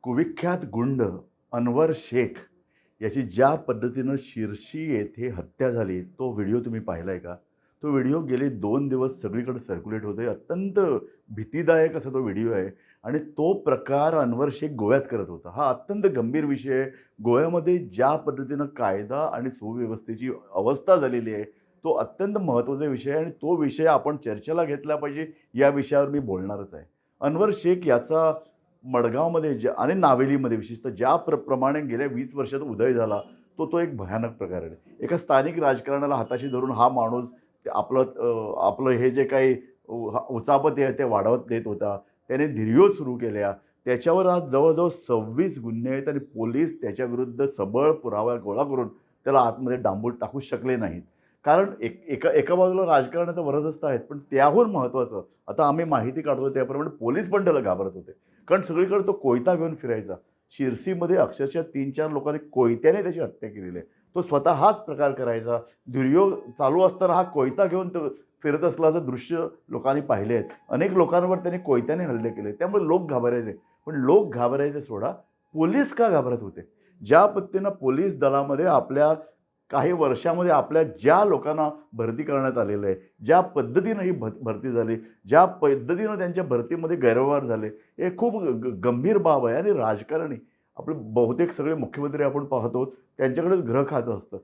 कुविख्यात गुंड अनवर शेख याची ज्या पद्धतीनं शिरशी येथे हत्या झाली, तो व्हिडिओ तुम्ही पाहिलाय का? तो व्हिडिओ गेले 2 दिवस सगळीकडे सर्क्युलेट होतोय. अत्यंत भीतीदायक असा तो व्हिडिओ आहे आणि तो प्रकार अनवर शेख गोव्यात करत होता. हा अत्यंत गंभीर विषय आहे. गोव्यामध्ये ज्या पद्धतीनं कायदा आणि सुव्यवस्थेची अवस्था झालेली आहे, तो अत्यंत महत्त्वाचा विषय आहे आणि तो विषय आपण चर्चेला घेतला पाहिजे, या विषयावर मी बोलणारच आहे. अनवर शेख याचा मडगावमध्ये आणि नावेलीमध्ये विशेषतः ज्या प्रमाणे गेल्या 20 वर्षात उदय झाला, तो एक भयानक प्रकार आहे. एका स्थानिक राजकारणाला हाताशी धरून हा माणूस आपलं हे जे काही उचापती आहे ते वाढवत नेत होता. त्याने निर्योग सुरू केल्या. त्याच्यावर आज जवळ-जवळ 26 गुन्हे आहेत आणि पोलीस त्याच्याविरुद्ध सबळ पुरावा गोळा करून त्याला आतमध्ये डांबून टाकू शकले नाहीत. कारण एका बाजूला राजकारणाचं वरदहस्त आहेत, पण त्याहून महत्त्वाचं आता आम्ही माहिती काढतो त्याप्रमाणे पोलीस पण त्याला घाबरत होते. कारण सगळीकडे तो कोयता घेऊन फिरायचा. शिरसीमध्ये अक्षरशः 3-4 लोकांनी कोयत्याने त्याची हत्या केलेली आहे. तो स्वतः हाच प्रकार करायचा. दुर्योग चालू असताना हा कोयता घेऊन तो फिरत असल्याचं दृश्य लोकांनी पाहिले आहेत. अनेक लोकांवर त्याने कोयत्याने हल्ले केले. त्यामुळे लोक घाबरायचे. पण लोक घाबरायचे सोडा, पोलीस का घाबरत होते? ज्या पद्धतीनं पोलीस दलामध्ये आपल्या काही वर्षामध्ये आपल्या ज्या लोकांना भरती करण्यात आलेलं आहे, ज्या पद्धतीनं ही भरती झाली, ज्या पद्धतीनं त्यांच्या भरतीमध्ये गैरव्यवहार झाले, हे खूप गंभीर बाब आहे. आणि राजकारणी आपले बहुतेक सगळे मुख्यमंत्री आपण पाहतो त्यांच्याकडेच ग्रह खातं असतं.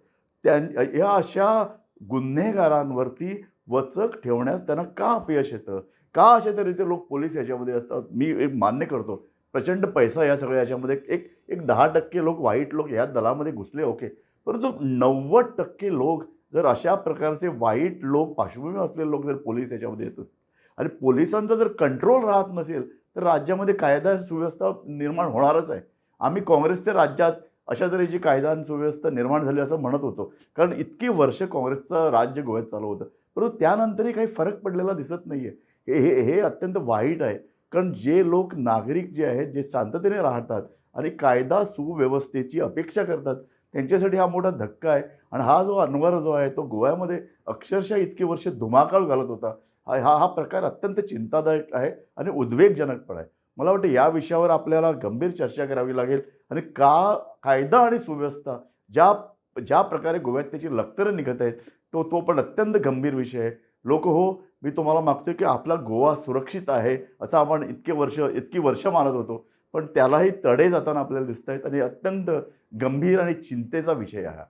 या अशा गुन्हेगारांवरती वचक ठेवण्यास त्यांना का अपयश येतं? का अशा तऱ्हेचे लोक पोलीस याच्यामध्ये असतात? मी एक मान्य करतो, प्रचंड पैसा या सगळ्या याच्यामध्ये एक एक 10% लोक, वाईट लोक या दलामध्ये घुसले, ओके. परंतु 90% लोक जर अशा प्रकारचे वाईट लोक, पार्श्वभूमी असलेले लोक जर पोलीस याच्यामध्ये येत असतील आणि पोलिसांचा जर कंट्रोल राहत नसेल, तर राज्यामध्ये कायदा सुव्यवस्था निर्माण होणारच आहे. आम्ही काँग्रेसच्या राज्यात अशा तऱ्हेची कायदा आणि सुव्यवस्था निर्माण झाली असं म्हणत होतो. कारण इतकी वर्ष काँग्रेसचं राज्य गोव्यात चालू होतं. परंतु त्यानंतरही काही फरक पडलेला दिसत नाहीये. हे हे हे अत्यंत वाईट आहे. कारण जे लोक नागरिक जे आहेत, जे शांततेने राहतात आणि कायदा सुव्यवस्थेची अपेक्षा करतात, त्यांच्यासाठी हा मोठा धक्का आहे. आणि हा जो अनवर जो आहे, तो गोव्यामध्ये अक्षरशः इतकी वर्ष धुमाकूळ घालत होता. हा हा हा प्रकार अत्यंत चिंतादायक आहे आणि उद्वेगजनक पण आहे. मला वाटतं या विषयावर आपल्याला गंभीर चर्चा करावी लागेल आणि कायदा आणि सुव्यवस्था ज्या ज्या प्रकारे गोव्यात त्याची लक्तरं निघत आहेत, तो पण अत्यंत गंभीर विषय आहे. हो, मी तुम्हाला मागतोय की आपला गोवा सुरक्षित आहे, असं आपण इतकी वर्ष मानत होतो. पण त्यालाही तडे जाताना आपल्याला दिसत आहेत आणि अत्यंत गंभीर आणि चिंतेचा विषय आहे.